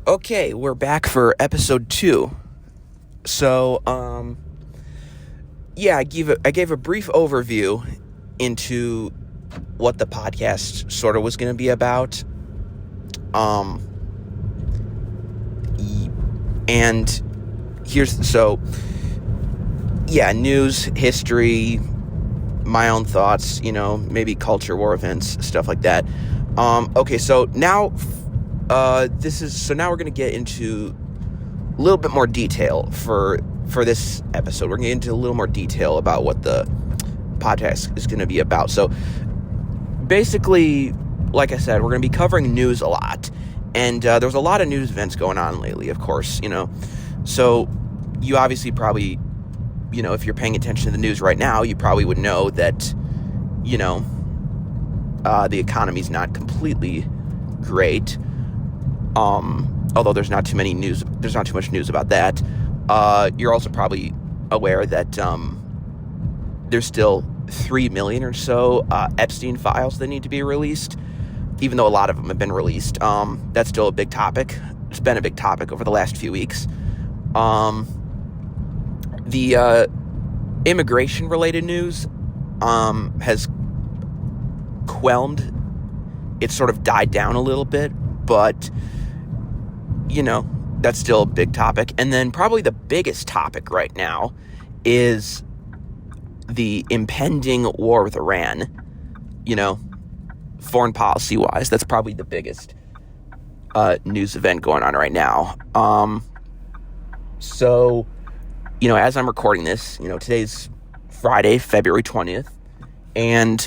Okay, we're back for episode 2. So, I gave a brief overview into what the podcast sort of was going to be about. And news, history, my own thoughts, maybe culture, war events, stuff like that. Okay, so now now we're going to get into a little bit more detail for this episode. We're going to get into a little more detail about what the podcast is going to be about. So basically, like I said, we're going to be covering news a lot. And there's a lot of news events going on lately, of course, So you obviously probably, if you're paying attention to the news right now, you probably would know that, the economy's not completely great. Although there's not too much news about that. You're also probably aware that there's still 3 million or so Epstein files that need to be released, even though a lot of them have been released. That's still a big topic. It's been a big topic over the last few weeks. The immigration-related news has quelled. It sort of died down a little bit, but that's still a big topic. And then probably the biggest topic right now is the impending war with Iran. Foreign policy-wise, that's probably the biggest news event going on right now. As I'm recording this, today's Friday, February 20th, and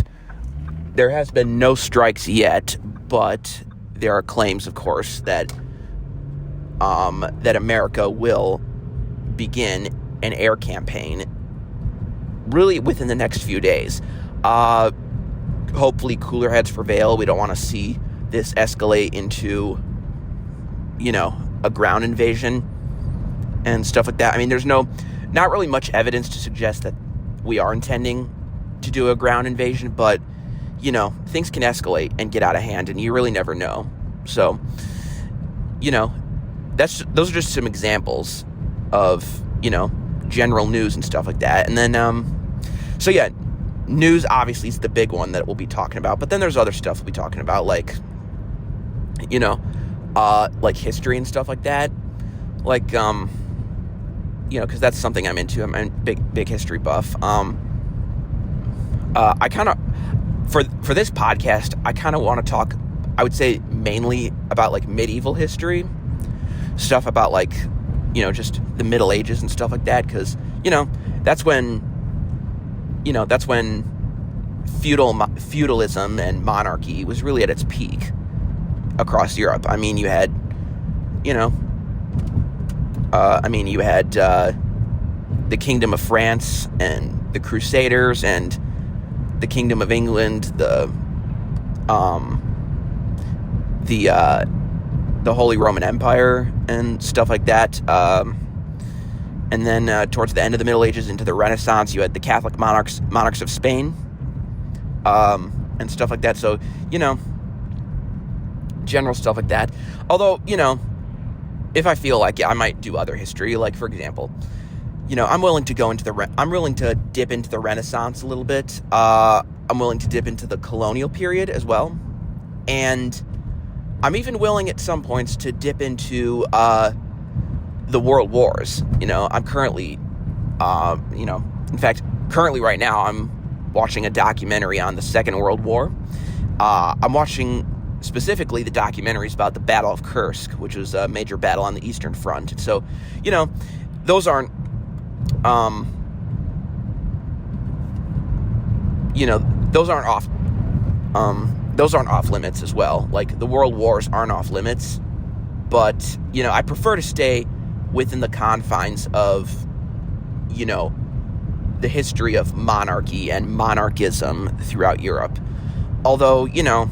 there has been no strikes yet, but there are claims, of course, that America will begin an air campaign really within the next few days. Hopefully cooler heads prevail. We don't want to see this escalate into, a ground invasion and stuff like that. I mean, there's not really much evidence to suggest that we are intending to do a ground invasion, but, things can escalate and get out of hand, and you really never know. So, those are just some examples of, general news and stuff like that. And then, news obviously is the big one that we'll be talking about. But then there's other stuff we'll be talking about, like history and stuff like that. Because that's something I'm into. I'm a big history buff. I kind of, for this podcast, I kind of want to talk, I would say, mainly about, medieval history. Stuff about, just the Middle Ages and stuff like that, because, that's when feudalism and monarchy was really at its peak across Europe. I mean, you had, the Kingdom of France and the Crusaders and the Kingdom of England, the Holy Roman Empire and stuff like that. And then towards the end of the Middle Ages into the Renaissance, you had the Catholic monarchs of Spain, and stuff like that. So, general stuff like that. Although, if I feel like it, I might do other history. Like, for example, I'm willing to dip into the Renaissance a little bit. I'm willing to dip into the colonial period as well. And I'm even willing at some points to dip into the World Wars. I'm currently, currently right now, I'm watching a documentary on the Second World War. I'm watching specifically the documentaries about the Battle of Kursk, which was a major battle on the Eastern Front. And so, those aren't, those aren't off limits as well. Like, the world wars aren't off limits, but, I prefer to stay within the confines of, the history of monarchy and monarchism throughout Europe. Although, a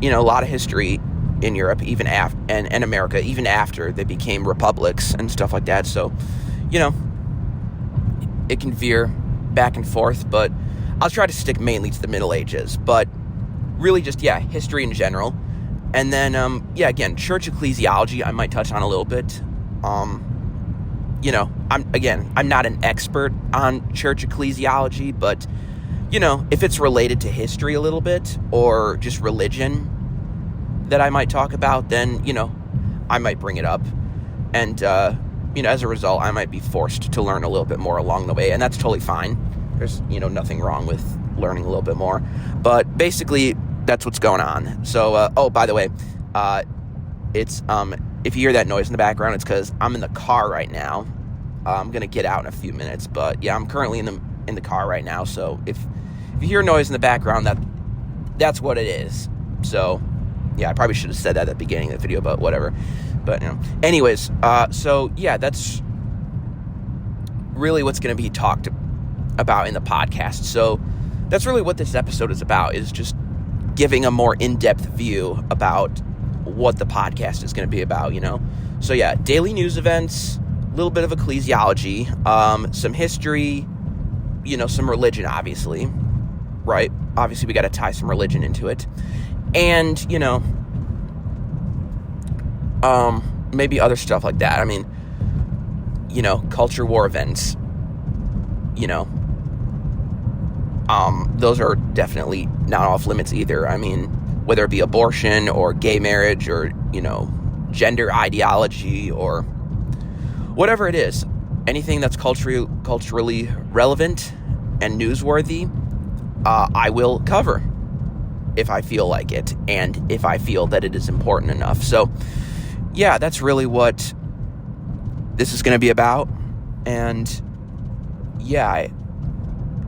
lot of history in Europe, even after, and America, even after they became republics and stuff like that. So, it can veer back and forth, but I'll try to stick mainly to the Middle Ages. But really just, history in general. And then, again, church ecclesiology, I might touch on a little bit. I'm not an expert on church ecclesiology, but, if it's related to history a little bit, or just religion that I might talk about, then, I might bring it up. And, as a result, I might be forced to learn a little bit more along the way, and that's totally fine. There's, nothing wrong with learning a little bit more. But basically, that's what's going on. So, by the way, it's, if you hear that noise in the background, it's because I'm in the car right now. I'm going to get out in a few minutes, but yeah, I'm currently in the car right now. So if you hear noise in the background, that's what it is. So yeah, I probably should have said that at the beginning of the video, but whatever. But anyways, so yeah, that's really what's going to be talked about in the podcast. So that's really what this episode is about, is just giving a more in-depth view about what the podcast is going to be about, So yeah, daily news events, a little bit of ecclesiology, some history, some religion, obviously, right? Obviously, we got to tie some religion into it. And, maybe other stuff like that. I mean, culture war events, those are definitely not off limits either. I mean, whether it be abortion or gay marriage or, gender ideology or whatever it is, anything that's culturally relevant and newsworthy, I will cover if I feel like it and if I feel that it is important enough. So, yeah, that's really what this is going to be about. And, yeah,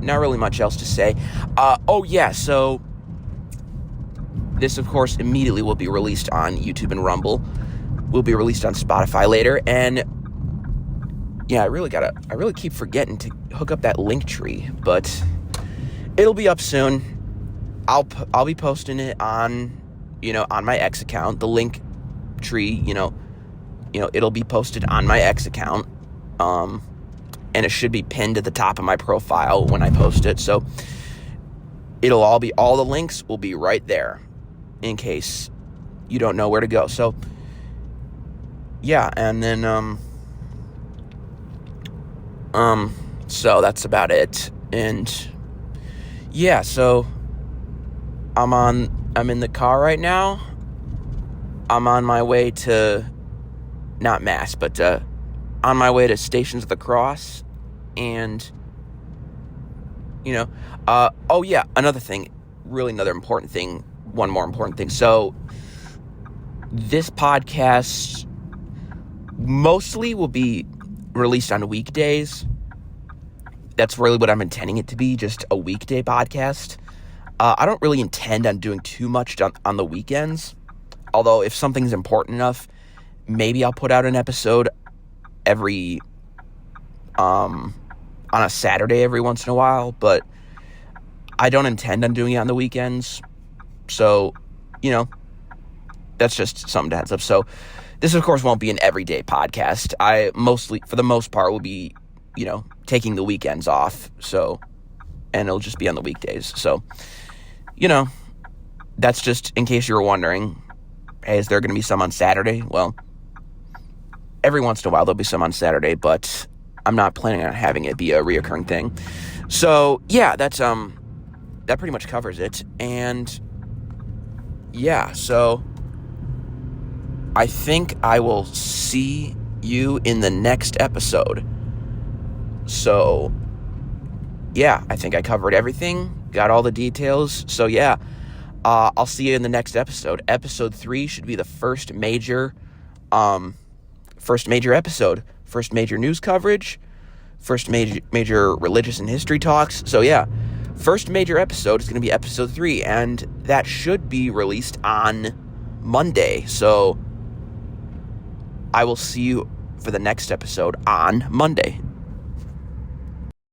not really much else to say. So this, of course, immediately will be released on YouTube and Rumble. Will be released on Spotify later. And yeah, I really keep forgetting to hook up that link tree, but it'll be up soon. I'll be posting it on my X account. The link tree, it'll be posted on my X account. And it should be pinned at the top of my profile when I post it. So all the links will be right there in case you don't know where to go. So yeah, and then so that's about it. And yeah, so I'm in the car right now. I'm on my way to, not Mass, but on my way to Stations of the Cross. And another thing, one more important thing. So this podcast mostly will be released on weekdays. That's really what I'm intending it to be, just a weekday podcast. I don't really intend on doing too much on the weekends. Although if something's important enough, maybe I'll put out an episode every on a Saturday every once in a while, but I don't intend on doing it on the weekends. So, that's just something to heads up. So this, of course, won't be an everyday podcast. I mostly, for the most part, will be, taking the weekends off. So, and it'll just be on the weekdays. So, that's just in case you were wondering, hey, is there going to be some on Saturday? Well, every once in a while there'll be some on Saturday, but I'm not planning on having it be a reoccurring thing. So, yeah, that pretty much covers it. And yeah, so I think I will see you in the next episode. So, yeah, I think I covered everything, got all the details. So, yeah, I'll see you in the next episode. Episode 3 should be the first major episode, first major news coverage, first major religious and history talks. So, yeah, first major episode is going to be episode 3, and that should be released on Monday. So I will see you for the next episode on Monday.